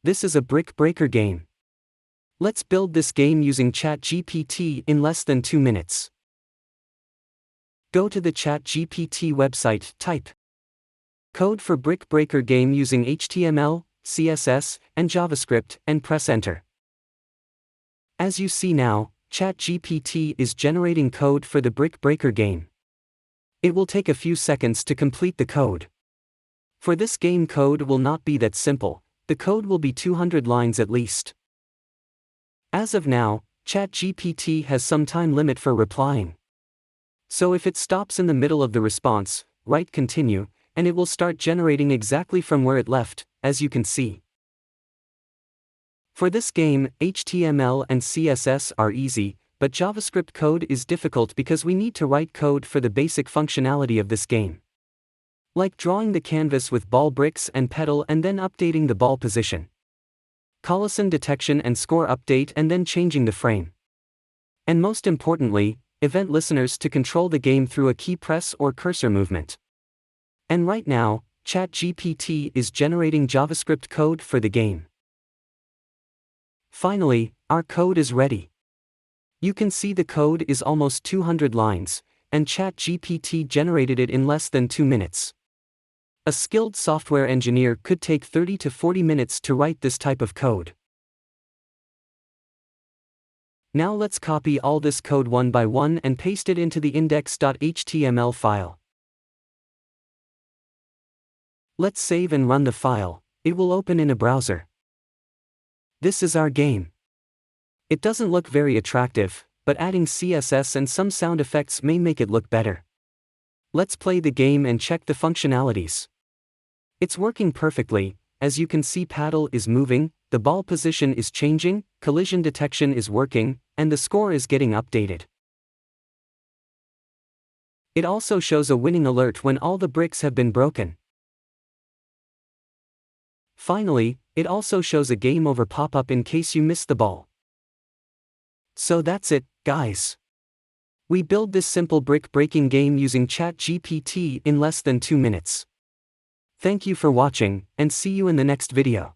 This is a brick breaker game. Let's build this game using ChatGPT in less than 2 minutes. Go to the ChatGPT website, type code for brick breaker game using HTML, CSS, and JavaScript, and press enter. As you see now, ChatGPT is generating code for the brick breaker game. It will take a few seconds to complete the code. For this game, code will not be that simple. The code will be 200 lines at least. As of now, ChatGPT has some time limit for replying. So if it stops in the middle of the response, write continue, and it will start generating exactly from where it left, as you can see. For this game, HTML and CSS are easy, but JavaScript code is difficult because we need to write code for the basic functionality of this game. Like drawing the canvas with ball bricks and pedal and then updating the ball position. Collision detection and score update and then changing the frame. And most importantly, event listeners to control the game through a key press or cursor movement. And right now, ChatGPT is generating JavaScript code for the game. Finally, our code is ready. You can see the code is almost 200 lines, and ChatGPT generated it in less than 2 minutes. A skilled software engineer could take 30 to 40 minutes to write this type of code. Now let's copy all this code one by one and paste it into the index.html file. Let's save and run the file. It will open in a browser. This is our game. It doesn't look very attractive, but adding CSS and some sound effects may make it look better. Let's play the game and check the functionalities. It's working perfectly. As you can see, paddle is moving, the ball position is changing, collision detection is working, and the score is getting updated. It also shows a winning alert when all the bricks have been broken. Finally, it also shows a game over pop-up in case you missed the ball. So that's it, guys. We build this simple brick breaking game using ChatGPT in less than 2 minutes. Thank you for watching, and see you in the next video.